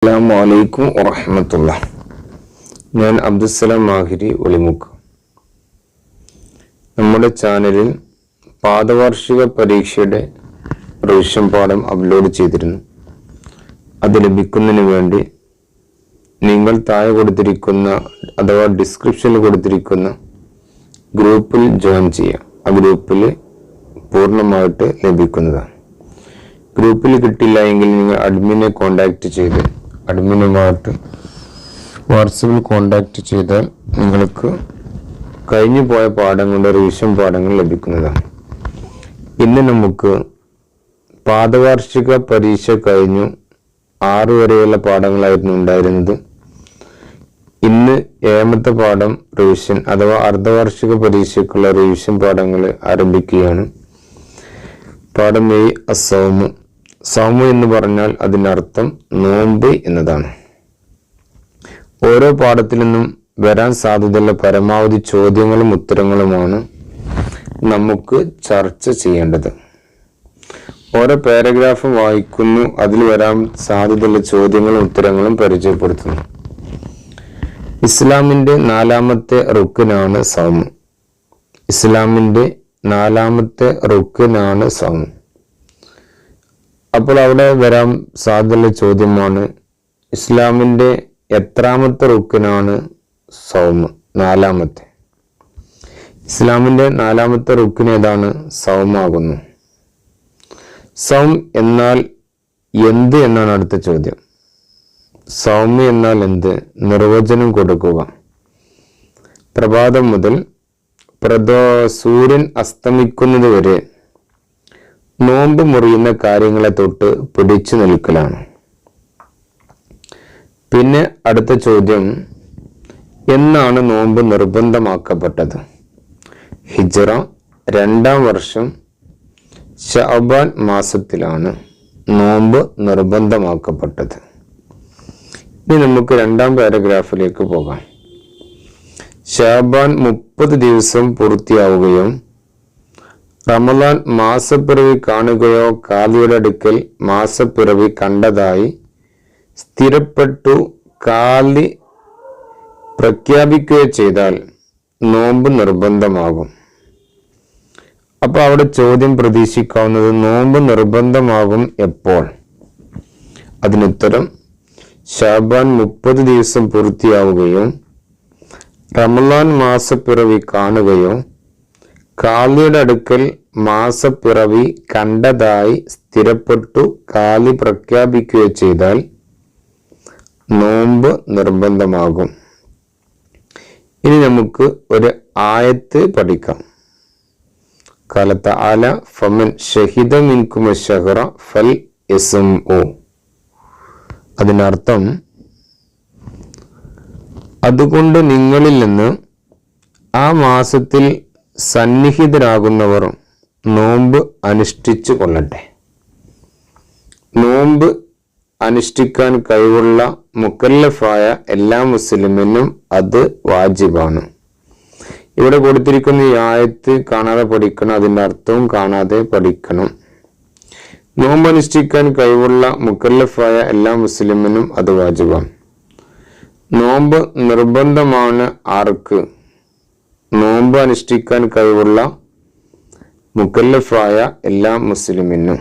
അസ്സലാമു അലൈക്കും വറഹ്മത്തുള്ളാഹി. ഞാൻ അബ്ദുസ്സലാം മാഹിരി ഒളിമുക്ക്. നമ്മുടെ ചാനലിൽ പാദവാർഷിക പരീക്ഷയുടെ റിവിഷൻ പാഠം അപ്ലോഡ് ചെയ്തിരുന്നു. അത് ലഭിക്കുന്നതിന് വേണ്ടി നിങ്ങൾ താഴെ കൊടുത്തിരിക്കുന്ന അഥവാ ഡിസ്ക്രിപ്ഷനിൽ കൊടുത്തിരിക്കുന്ന ഗ്രൂപ്പിൽ ജോയിൻ ചെയ്യാം. ആ ഗ്രൂപ്പിൽ പൂർണ്ണമായിട്ട് ലഭിക്കുന്നതാണ്. ഗ്രൂപ്പിൽ കിട്ടില്ല എങ്കിൽ നിങ്ങൾ അഡ്മിനെ കോണ്ടാക്ട് ചെയ്ത് അഡ്മിനുമായിട്ട് വാട്സപ്പിൽ കോണ്ടാക്ട് ചെയ്താൽ നിങ്ങൾക്ക് കഴിഞ്ഞു പോയ പാഠങ്ങളുടെ റിവിഷൻ പാഠങ്ങൾ ലഭിക്കുന്നതാണ്. ഇന്ന് നമുക്ക് പാദവാർഷിക പരീക്ഷ കഴിഞ്ഞു 6 വരെയുള്ള പാഠങ്ങളായിരുന്നു ഉണ്ടായിരുന്നത്. ഇന്ന് 7ാമത്തെ പാഠം റിവിഷൻ അഥവാ അർദ്ധവാർഷിക പരീക്ഷയ്ക്കുള്ള റിവിഷൻ പാഠങ്ങൾ ആരംഭിക്കുകയാണ്. പാഠം A അസൗമു. സൗമു എന്ന് പറഞ്ഞാൽ അതിനർത്ഥം നോമ്പ് എന്നതാണ്. ഓരോ പാഠത്തിൽ നിന്നും വരാൻ സാധ്യതയുള്ള പരമാവധി ചോദ്യങ്ങളും ഉത്തരങ്ങളുമാണ് നമുക്ക് ചർച്ച ചെയ്യേണ്ടത്. ഓരോ പാരഗ്രാഫും വായിക്കുന്നു, അതിൽ വരാൻ സാധ്യതയുള്ള ചോദ്യങ്ങളും ഉത്തരങ്ങളും പരിചയപ്പെടുത്തുന്നു. ഇസ്ലാമിന്റെ 4ാമത്തെ റുക്നാണ് സൗമ്. ഇസ്ലാമിന്റെ 4ാമത്തെ റുക്നാണ് സൗമ്. അപ്പോൾ അവിടെ വരാൻ സാധ്യതയുള്ള ചോദ്യമാണ്, ഇസ്ലാമിന്റെ എത്രാമത്തെ റുക്നാണ് സൗമ്? 4ാമത്തെ. ഇസ്ലാമിന്റെ 4ാമത്തെ റുക്ൻ ഏതാണ്? സൗമാകുന്നു. സൗം എന്നാൽ എന്ത് എന്നാണ് അടുത്ത ചോദ്യം. സൗമ് എന്നാൽ എന്ത്? നിർവചനം കൊടുക്കുക. പ്രഭാതം മുതൽ സൂര്യൻ അസ്തമിക്കുന്നത് വരെ നോമ്പ് മുറിയുന്ന കാര്യങ്ങളെ തൊട്ട് പിടിച്ചു നിൽക്കലാണ്. പിന്നെ അടുത്ത ചോദ്യം, എന്നാണ് നോമ്പ് നിർബന്ധമാക്കപ്പെട്ടത്? ഹിജ്റ 2ാം വർഷം ശഅബാൻ മാസത്തിലാണ് നോമ്പ് നിർബന്ധമാക്കപ്പെട്ടത്. ഇനി നമുക്ക് 2ാം പാരഗ്രാഫിലേക്ക് പോകാം. ശഅബാൻ 30 ദിവസം പൂർത്തിയാവുകയും റമദാൻ മാസപ്പിറവി കാണുകയോ കാലിയുടെ അടുക്കൽ മാസപ്പിറവി കണ്ടതായി സ്ഥിരപ്പെട്ടു കാലി പ്രഖ്യാപിക്കുകയോ ചെയ്താൽ നോമ്പ് നിർബന്ധമാകും. അപ്പൊ അവിടെ ചോദ്യം പ്രതീക്ഷിക്കാവുന്നത്, നോമ്പ് നിർബന്ധമാകും എപ്പോൾ? അതിനുത്തരം, ശഅബാൻ 30 ദിവസം പൂർത്തിയാവുകയും റമദാൻ മാസപ്പിറവി കാണുകയോ കാലിയുടെ അടുക്കൽ മാസപ്പിറവി കണ്ടതായി സ്ഥിരപ്പെട്ടു കാലി പ്രഖ്യാപിക്കുകയോ ചെയ്താൽ നോമ്പ് നിർബന്ധമാകും. ഇനി നമുക്ക് ഒരു ആയത്ത് പഠിക്കാം. ഖാല തആല ഫമൻ ഷഹിദ മിൻകും അശ്ശഹറ ഫൽ യസ്ഉ. അതിനർത്ഥം, അതുകൊണ്ട് നിങ്ങളിൽ നിന്ന് ആ മാസത്തിൽ സന്നിഹിതരാകുന്നവർ നോമ്പ് അനുഷ്ഠിച്ചു കൊള്ളട്ടെ. നോമ്പ് അനുഷ്ഠിക്കാൻ കഴിവുള്ള മുക്കല്ലഫായ എല്ലാ മുസ്ലിമിനും അത് വാജിബാണ്. ഇവിടെ കൊടുത്തിരിക്കുന്ന ഈ ആയത്ത് കാണാതെ പഠിക്കണം, അതിൻ്റെ അർത്ഥവും കാണാതെ പഠിക്കണം. നോമ്പ് അനുഷ്ഠിക്കാൻ കഴിവുള്ള മുക്കല്ലഫായ എല്ലാ മുസ്ലിമിനും അത് വാജിബാണ്. നോമ്പ് നിർബന്ധമാണ് ആർക്ക്? നോമ്പ് അനുഷ്ഠിക്കാൻ കഴിവുള്ള മുക്കല്ലഫായ എല്ലാ മുസ്ലിമിനും.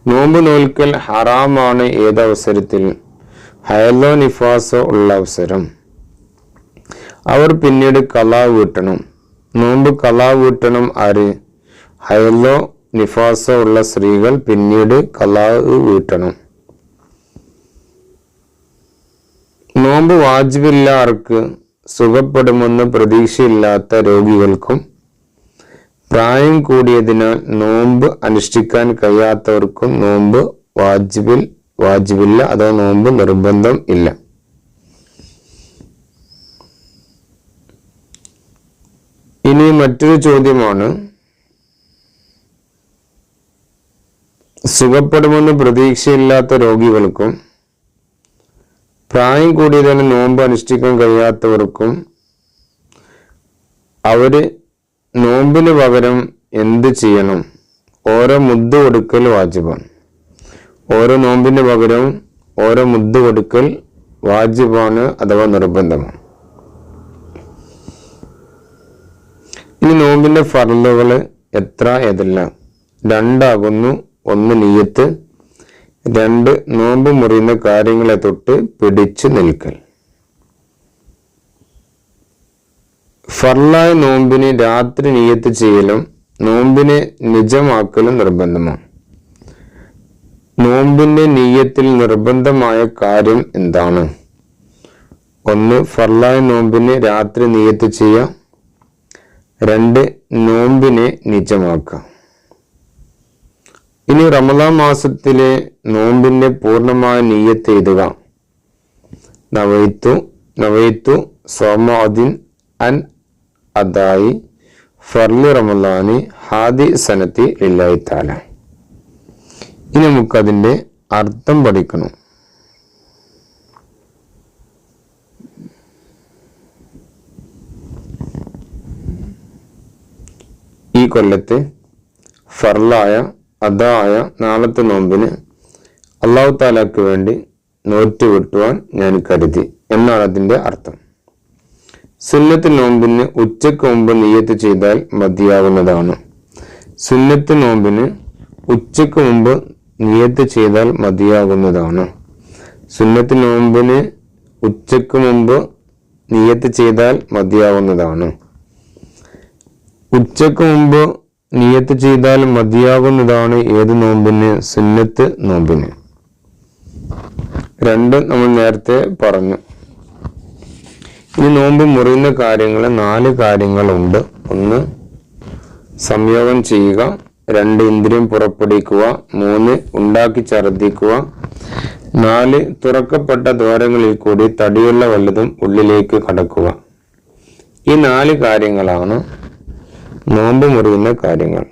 നോമ്പ് നോൽക്കൽ ഹറാമാണ് ഏതവസരത്തിൽ? ഹയലോ നിഫാസോ ഉള്ള അവസരം. അവർ പിന്നീട് ഖളാ വീട്ടണം. നോമ്പ് ഖളാ വീട്ടണം ആര്? ഹയലോ നിഫാസോ ഉള്ള സ്ത്രീകൾ പിന്നീട് ഖളാ വീട്ടണം. നോമ്പ് വാജിബില്ല ആർക്ക്? സുഖപ്പെടുമെന്ന് പ്രതീക്ഷയില്ലാത്ത രോഗികൾക്കും പ്രായം കൂടിയതിനാൽ നോമ്പ് അനുഷ്ഠിക്കാൻ കഴിയാത്തവർക്കും നോമ്പ് വാജിബില്ല അതോ നോമ്പ് നിർബന്ധം ഇല്ല. ഇനി മറ്റൊരു ചോദ്യമാണ്, സുഖപ്പെടുമെന്ന് പ്രതീക്ഷയില്ലാത്ത രോഗികൾക്കും പ്രായം കൂടിയതിന് നോമ്പ് അനുഷ്ഠിക്കാൻ കഴിയാത്തവർക്കും അവര് നോമ്പിന് പകരം എന്ത് ചെയ്യണം? ഓരോ മുദ്ദ കൊടുക്കൽ വാജിബാണ്. ഓരോ നോമ്പിന് പകരം ഓരോ മുദ്ദ് കൊടുക്കൽ വാജിബാണ് അഥവാ നിർബന്ധമാണ്. ഇനി നോമ്പിന്റെ ഫർളുകൾ എത്ര ഏതെല്ലാം? 2 1 നിയ്യത്ത്, 2 നോമ്പ് മുറിയുന്ന കാര്യങ്ങളെ തൊട്ട് പിടിച്ചു നിൽക്കൽ. ഫർളായ നോമ്പിന് രാത്രി നിയ്യത്ത് ചെയ്യലും നോമ്പിനെ നിജമാക്കലും നിർബന്ധമാണ്. നോമ്പിന്റെ നിയ്യത്തിൽ നിർബന്ധമായ കാര്യം എന്താണ്? 1 ഫർളായ നോമ്പിന് രാത്രി നിയ്യത്ത് ചെയ്യുക, 2 നോമ്പിനെ നിജമാക്കുക. ഇനി റമളാൻ മാസത്തിലെ നോമ്പിന്റെ പൂർണ്ണമായ നിയ്യത്ത് എഴുതുക. നവൈത്തു സോമാദിൻ അൻ അദായി ഫർളി റമളാനി ഹാദി സനത്തി ലില്ലാഹി തആല. ഇനി നമുക്കതിന്റെ അർത്ഥം പഠിക്കണം. ഈ കൊല്ലത്തെ ഫർളായ അദായ നാളത്തെ നോമ്പിന് അല്ലാഹു തആലക്ക് വേണ്ടി നോറ്റ് വിട്ടുവാൻ ഞാൻ കരുതി എന്നാണ് അതിന്റെ അർത്ഥം. സുന്നത്ത് നോമ്പിന് ഉച്ചക്ക് മുമ്പ് നിയ്യത്ത് ചെയ്താൽ മതിയാകുന്നതാണ്. സുന്നത്ത് നോമ്പിന് ഉച്ചക്ക് മുമ്പ് നിയ്യത്ത് ചെയ്താൽ മതിയാകുന്നതാണ്. സുന്നത്ത് നോമ്പിന് ഉച്ചക്ക് മുമ്പ് നിയ്യത്ത് ചെയ്താൽ മതിയാകുന്നതാണ്. ഉച്ചക്ക് മുമ്പ് നിയ്യത്ത് ചെയ്താൽ മതിയാകുന്നതാണ് ഏത് നോമ്പിന്? സുന്നത്ത് നോമ്പിന്. 2 നമ്മൾ നേരത്തെ പറഞ്ഞു. ഇനി നോമ്പ് മുറിയുന്ന കാര്യങ്ങൾ 4 കാര്യങ്ങളുണ്ട്. 1 സംയോഗം ചെയ്യുക, 2 ഇന്ദ്രിയം പുറപ്പെടുവിക്കുക, 3 ഉണ്ടാക്കി ഛർദ്ദിക്കുക, 4 തുറക്കപ്പെട്ട ദ്വാരങ്ങളിൽ കൂടി തടിയുള്ള വല്ലതും ഉള്ളിലേക്ക് കടക്കുക. ഈ 4 കാര്യങ്ങളാണ് നോമ്പ് മുറിയുന്ന കാര്യങ്ങൾ.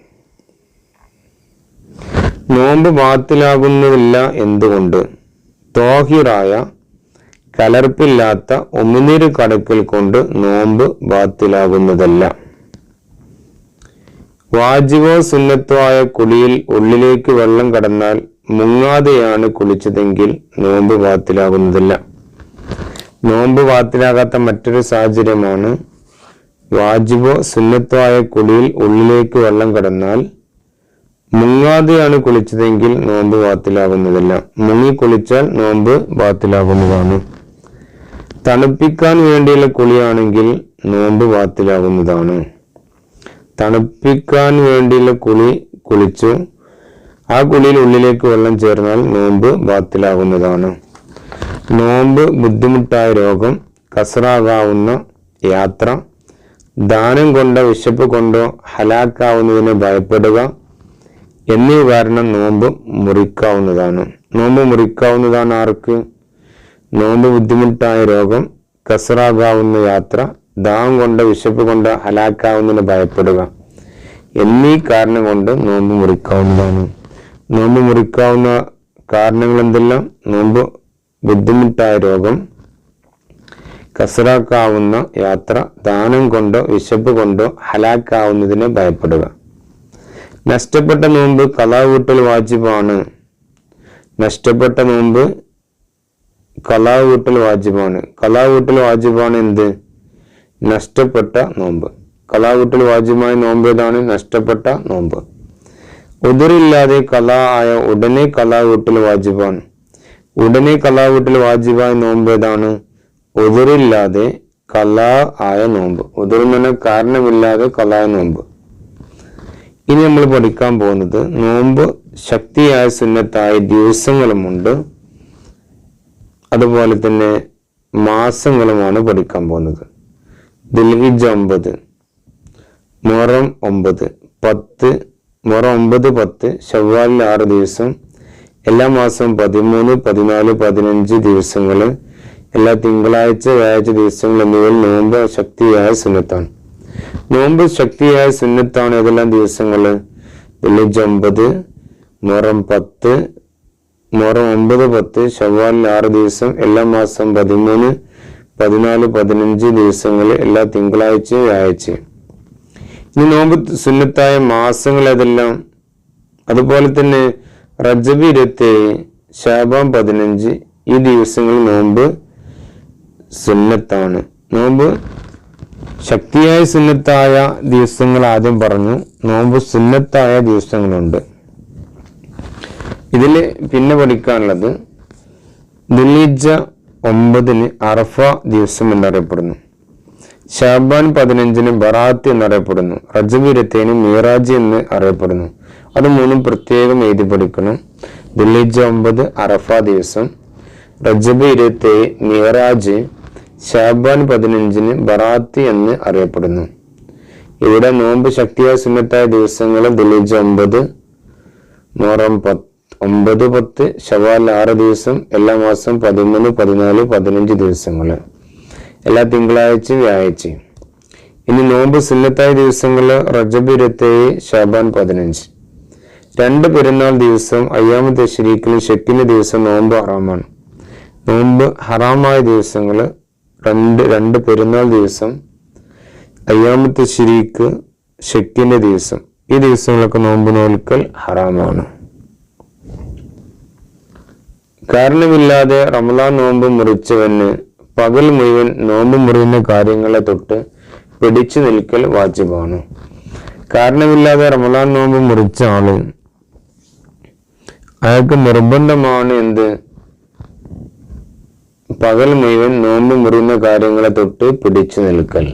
നോമ്പ് ബാത്തിലാകുന്നില്ല എന്തുകൊണ്ട്? ത്വാഹിറായ കലർപ്പില്ലാത്ത ഉമിനീര് കടക്കൽ കൊണ്ട് നോമ്പ് ബാത്തിലാകുന്നതല്ല. വാജിബോ സുന്നത്തോ ആയ കുളിയിൽ ഉള്ളിലേക്ക് വെള്ളം കടന്നാൽ മുങ്ങാതെയാണ് കുളിച്ചതെങ്കിൽ നോമ്പ് ബാത്തിലാകുന്നതല്ല. നോമ്പ് ബാത്തിലാകാത്ത മറ്റൊരു സാഹചര്യമാണ് വാജിബോ സുന്നത്തോ ആയ കുളിയിൽ ഉള്ളിലേക്ക് വെള്ളം കടന്നാൽ മുങ്ങാതെയാണ് കുളിച്ചതെങ്കിൽ നോമ്പ് ബാത്തിലാകുന്നതല്ല. മുങ്ങി കുളിച്ചാൽ നോമ്പ് ബാത്തിലാകുന്നതാണ്. തണുപ്പിക്കാൻ വേണ്ടിയുള്ള കുളിയാണെങ്കിൽ നോമ്പ് ബാത്തിലാകുന്നതാണ്. തണുപ്പിക്കാൻ വേണ്ടിയുള്ള കുളിച്ചു ആ കുളിയിൽ ഉള്ളിലേക്ക് വെള്ളം ചേർന്നാൽ നോമ്പ് ബാത്തിലാകുന്നതാണ്. നോമ്പ് ബുദ്ധിമുട്ടായ രോഗം, കസറാകാവുന്ന യാത്ര, ദാനം കൊണ്ടോ വിശപ്പ് കൊണ്ടോ ഹലാക്കാവുന്നതിനെ ഭയപ്പെടുക എന്നിവ കാരണം നോമ്പ് മുറിക്കാവുന്നതാണ്. നോമ്പ് മുറിക്കാവുന്നതാണ് ആർക്ക്? നോമ്പ് ബുദ്ധിമുട്ടായ രോഗം, കസറാകാവുന്ന യാത്ര, ദാഹം കൊണ്ട് വിശപ്പ് കൊണ്ട് ഹലാക്കാവുന്നതിനെ ഭയപ്പെടുക എന്നീ കാരണം കൊണ്ട് നോമ്പ് മുറിക്കാവുന്നതാണ്. നോമ്പ് മുറിക്കാവുന്ന കാരണങ്ങൾ എന്തെല്ലാം? നോമ്പ് ബുദ്ധിമുട്ടായ രോഗം, കസറാക്കാവുന്ന യാത്ര, ദാനം കൊണ്ടോ വിശപ്പ് കൊണ്ടോ ഹലാക്കാവുന്നതിനെ ഭയപ്പെടുക. നഷ്ടപ്പെട്ട നോമ്പ് ഖളാ വീട്ടൽ വാജിബാണ്. നഷ്ടപ്പെട്ട നോമ്പ് ഖളാ വീട്ടൽ വാജിബാണ്. ഖളാ വീട്ടൽ വാജിബാണ് എന്ത്? നഷ്ടപ്പെട്ട നോമ്പ്. ഖളാ വീട്ടൽ വാജിബായ നോമ്പ് ഏതാണ്? നഷ്ടപ്പെട്ട നോമ്പ്. ഉദറില്ലാതെ ഖളാ ആയ ഉടനെ ഖളാ വീട്ടൽ വാജിബാണ്. ഉടനെ ഖളാ വീട്ടൽ വാജിബായ നോമ്പ് ഏതാണ്? ഉദറില്ലാതെ ഖളാ ആയ നോമ്പ്. ഉദറിന് കാരണമില്ലാതെ ഖളാ നോമ്പ്. ഇനി നമ്മൾ പഠിക്കാൻ പോകുന്നത് നോമ്പ് ശക്തിയായ സുന്നത്തായ ദിവസങ്ങളുമുണ്ട്, അതുപോലെ തന്നെ മാസങ്ങളുമാണ് പഠിക്കാൻ പോകുന്നത്. ദുൽഹിജ്ജ 9, മുഹറം 9, 10, മുഹറം 9, 10, ശവ്വാലിൽ 6 ദിവസം, എല്ലാ മാസവും 13, 14, 15 ദിവസങ്ങൾ, എല്ലാ തിങ്കളാഴ്ച വ്യാഴാഴ്ച ദിവസങ്ങൾ എന്നിവയിൽ നോമ്പ് ശക്തിയായ സുന്നത്താണ്. നോമ്പ് ശക്തിയായ സുന്നത്താണ് ഏതെല്ലാം ദിവസങ്ങള്? ദുൽഹിജ്ജ 9, മുഹറം 10, മുഹറം 9, 10, ശവ്വാലിൽ 6 ദിവസം, എല്ലാ മാസം 13, 14, 15 ദിവസങ്ങൾ, എല്ലാ തിങ്കളാഴ്ച വ്യാഴാഴ്ചയും. ഇനി നോമ്പ് സുന്നത്തായ മാസങ്ങൾ ഏതെല്ലാം? അതുപോലെ തന്നെ റജബ് 27, ശഅബാൻ 15, ഈ ദിവസങ്ങളിൽ നോമ്പ് സുന്നത്താണ്. നോമ്പ് ശക്തിയായ സുന്നത്തായ ദിവസങ്ങൾ ആദ്യം പറഞ്ഞു. നോമ്പ് സുന്നത്തായ ദിവസങ്ങളുണ്ട്. ഇതില് പിന്നെ പഠിക്കാനുള്ളത് ദുൽഹിജ്ജ 9 അറഫ ദിവസം എന്നറിയപ്പെടുന്നു. ശഅബാൻ 15 ബറാത്ത് എന്നറിയപ്പെടുന്നു. റജബ് 20 മീറാജ് എന്ന് അറിയപ്പെടുന്നു. അത് മൂന്നും പ്രത്യേകം എഴുതി പഠിക്കണം. ദുൽഹിജ്ജ 9 അറഫ ദിവസം, റജബ് 27 മീറാജ്, ശഅബാൻ 15 ബറാത്ത് എന്ന് അറിയപ്പെടുന്നു. ഇവിടെ നോമ്പ് ശക്തിയായ സുന്നത്തായ ദിവസങ്ങൾ ദുൽഹിജ്ജ 9, മുഹറം 9, 10, ശവ്വാൽ 6 ദിവസം, എല്ലാ മാസം 13, 14, 15 ദിവസങ്ങൾ, എല്ലാ തിങ്കളാഴ്ചയും വ്യാഴാഴ്ചയും. ഇനി നോമ്പ് സുന്നത്തായ ദിവസങ്ങൾ റജബ് 27, ശഅബാൻ 15. 2 പെരുന്നാൾ ദിവസം അയ്യാമു തശ്രീഖിലും ശക്കിന്റെ ദിവസം നോമ്പ് ഹറാമാണ്. നോമ്പ് ഹറാമായ ദിവസങ്ങൾ 2 പെരുന്നാൾ ദിവസം, അയ്യാമു തശ്രീഖ്, ശക്കിന്റെ ദിവസം. ഈ ദിവസങ്ങളൊക്കെ നോമ്പ് നോൽക്കൽ ഹറാമാണ്. കാരണമില്ലാതെ റമളാൻ നോമ്പ് മുറിച്ചവന് പകൽ മുഴുവൻ നോമ്പ് മുറിയുന്ന കാര്യങ്ങളെ തൊട്ട് പിടിച്ചു നിൽക്കൽ വാജിബാണ്. കാരണമില്ലാതെ റമളാൻ നോമ്പ് മുറിച്ച ആള് അയാൾക്ക് നിർബന്ധമാണ് എന്ത്? പകൽ മുഴുവൻ നോമ്പ് മുറിയുന്ന കാര്യങ്ങളെ തൊട്ട് പിടിച്ചു നിൽക്കൽ.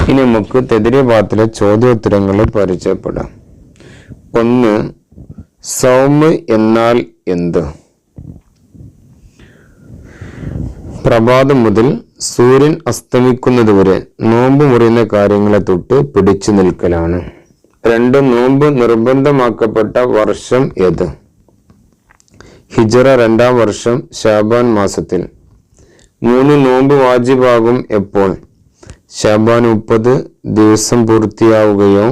ഇനി നമുക്ക് തെതിരെ ഭാഗത്തിലെ ചോദ്യോത്തരങ്ങൾ പരിചയപ്പെടാം. 1. സൗമ് എന്നാൽ എന്ത്? പ്രഭാതം മുതൽ സൂര്യൻ അസ്തമിക്കുന്നതുവരെ നോമ്പ് മുറിയുന്ന കാര്യങ്ങളെ തൊട്ട് പിടിച്ചു നിൽക്കലാണ്. 2. നോമ്പ് നിർബന്ധമാക്കപ്പെട്ട വർഷം ഏത്? ഹിജ്റ 2-ാം വർഷം ശഅബാൻ മാസത്തിൽ. 3. നോമ്പ് വാജിബാകും എപ്പോൾ? ശഅബാൻ 30 ദിവസം പൂർത്തിയാവുകയോ,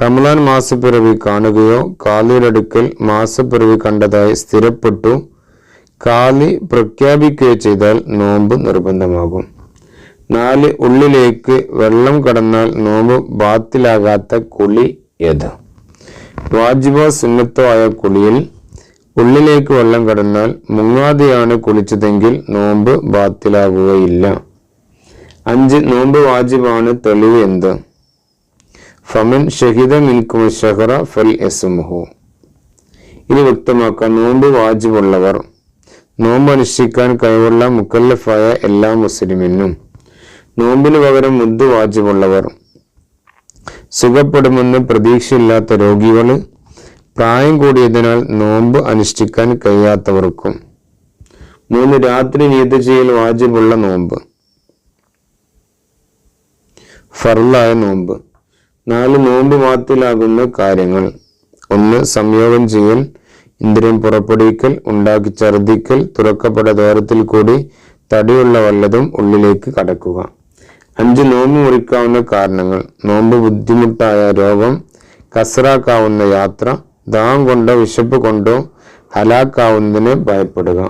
റമളാൻ മാസപ്പിറവി കാണുകയോ, കാലിയുടെ അടുക്കൽ മാസപ്പിറവി കണ്ടതായി സ്ഥിരപ്പെട്ടു കാലി പ്രഖ്യാപിക്കുകയോ ചെയ്താൽ നോമ്പ് നിർബന്ധമാകും. 4. ഉള്ളിലേക്ക് വെള്ളം കടന്നാൽ നോമ്പ് ബാത്തിലാകാത്ത കുളി ഏത്? വാജിബോ സുന്നത്തോ ആയ കുളിയിൽ ഉള്ളിലേക്ക് വെള്ളം കടന്നാൽ മുങ്ങാതെയാണ് കുളിച്ചതെങ്കിൽ നോമ്പ് ബാത്തിലാകുകയില്ല. 5. നോമ്പ് വാജിബാണ് തെളിവ് എന്ത്? ഫമൻ ഷഹിദ മിൻകും ശഹറ ഫൽ യസ്മുഹു. ഇത് വ്യക്തമാക്കാൻ നോമ്പ് വാജിബുള്ളവർ, നോമ്പ് അനുഷ്ഠിക്കാൻ കഴിവുള്ള മുക്കല്ലഫായ എല്ലാ മുസ്ലിമിനും, നോമ്പിന് പകരം മുദ്ദ് വാജിബുള്ളവർ, സുഖപ്പെടുമെന്ന് പ്രതീക്ഷയില്ലാത്ത രോഗികള്, പ്രായം കൂടിയതിനാൽ നോമ്പ് അനുഷ്ഠിക്കാൻ കഴിയാത്തവർക്കും. 3. രാത്രി നിയത്ത് ചെയ്യൽ വാജിബുള്ള നോമ്പ്, ഫർളായ നോമ്പ്. 4. നോമ്പ് ബാത്തിലാകുന്ന കാര്യങ്ങൾ. 1. സംയോഗം ചെയ്യൽ, ഇന്ദ്രിയം പുറപ്പെടുവിക്കൽ, ഉണ്ടാക്കി ഛർദിക്കൽ, തുറക്കപ്പെട്ട ദ്വാരത്തിൽ കൂടി തടിയുള്ള വല്ലതും ഉള്ളിലേക്ക് കടക്കുക. 5. നോമ്പ് മുറിക്കാവുന്ന കാരണങ്ങൾ. നോമ്പ് ബുദ്ധിമുട്ടായ രോഗം, കസറാക്കാവുന്ന യാത്ര, ദാഹം കൊണ്ടോ വിശപ്പ് കൊണ്ടോ ഹലാക്കാവുന്നതിന് ഭയപ്പെടുക.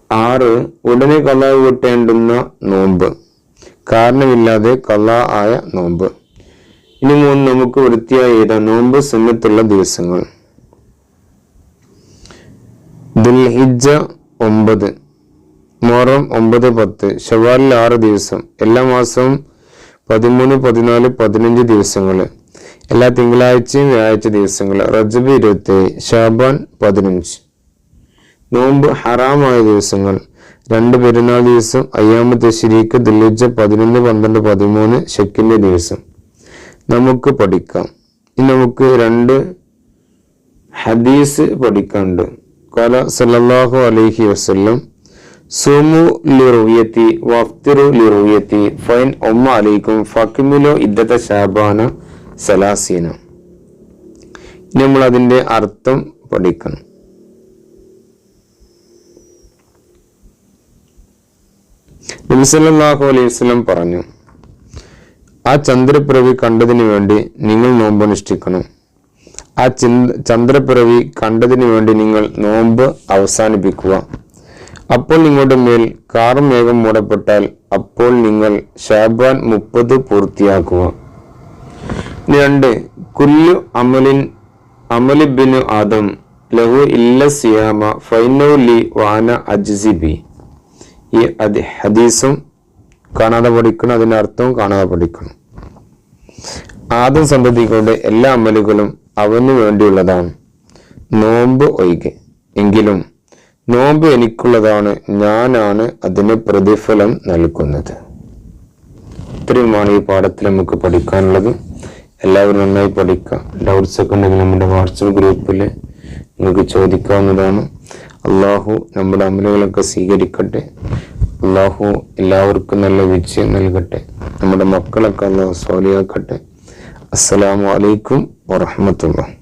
6. ഉടനെ ഖളാ വീട്ടേണ്ടുന്ന നോമ്പ്, കാരണമില്ലാതെ ഖളാ ആയ നോമ്പ്. ഇനി 3. നമുക്ക് വൃത്തിയായി എഴുതാം. നോമ്പ് സുന്നത്തുള്ള ദിവസങ്ങൾ. ദുൽഹിജ്ജ 9, മുഹറം 9, 10, ശവ്വാൽ 6 ദിവസം, എല്ലാ മാസവും 13, 14, 15 ദിവസങ്ങൾ, എല്ലാ തിങ്കളാഴ്ചയും വ്യാഴാഴ്ച ദിവസങ്ങൾ, റജബ് 27, ശഅബാൻ 15. നോമ്പ് ഹറാമായ ദിവസങ്ങൾ. 2 പെരുന്നാൾ ദിവസം, അയ്യാമു തശ്രീഖ്, ദുൽഹിജ്ജ 11, 12, 13, ശക്കിന്റെ ദിവസം. നമുക്ക് പഠിക്കാം. ഇനി നമുക്ക് 2 ഹദീസ് പഠിക്കാനുണ്ട്. ഖാല സല്ലല്ലാഹു അലൈഹി വസല്ലം, സുമു ലിറുയതി വഫ്തിറു ലിറുയതി ഫൈൻ ഉമ്മ അലൈക്കും ഫക്മിലു ഇദ്ദത ശഅബാന 30. നമ്മൾ അതിന്റെ അർത്ഥം പഠിക്കണം. നബി സല്ലല്ലാഹു അലൈഹി വസല്ലം പറഞ്ഞു, ആ ചന്ദ്രപ്പിറവി കണ്ടതിന് വേണ്ടി നിങ്ങൾ നോമ്പ് അനുഷ്ഠിക്കണം. ആ ചന്ദ്രപ്പിറവി കണ്ടതിന് വേണ്ടി നിങ്ങൾ നോമ്പ് അവസാനിപ്പിക്കുക. അപ്പോൾ നിങ്ങളുടെ മേൽ കാർമേഘം മൂടപ്പെട്ടാൽ അപ്പോൾ നിങ്ങൾ ശഅബാൻ 30 പൂർത്തിയാക്കുക. 2. കുല്ലു അമലിബിനു ആദം ലഹു ഇല്ല സിയാമ ഫൈനഹു ലി വാന അജ്സിബി. ഈ ഹദീസും കാണാതെ പഠിക്കണം, അതിൻ്റെ അർത്ഥവും കാണാതെ പഠിക്കണം. ആദം സന്തതികളുടെ എല്ലാ അമലുകളും അവന് വേണ്ടിയുള്ളതാണ്, നോമ്പ് ഒഴികെ. എങ്കിലും നോമ്പ് എനിക്കുള്ളതാണ്, ഞാനാണ് അതിന് പ്രതിഫലം നൽകുന്നത്. ഇത്രയുമാണ് ഈ പാഠത്തിൽ നമുക്ക് പഠിക്കാനുള്ളത്. എല്ലാവരും നന്നായി പഠിക്കുക. ഡൗട്ട്സ് ഒക്കെ ഉണ്ടെങ്കിൽ നമ്മുടെ വാട്സപ്പ് ഗ്രൂപ്പിൽ നിങ്ങൾക്ക് ചോദിക്കാവുന്നതാണ്. അള്ളാഹു നമ്മുടെ അമലുകളൊക്കെ സ്വീകരിക്കട്ടെ. അള്ളാഹു എല്ലാവർക്കും നല്ല വിജയം നൽകട്ടെ. നമ്മുടെ മക്കളൊക്കെ അള്ളാഹു സ്വാലിയാക്കട്ടെ. അസ്സലാമു അലൈക്കും വറഹ്മത്തുള്ളാഹി.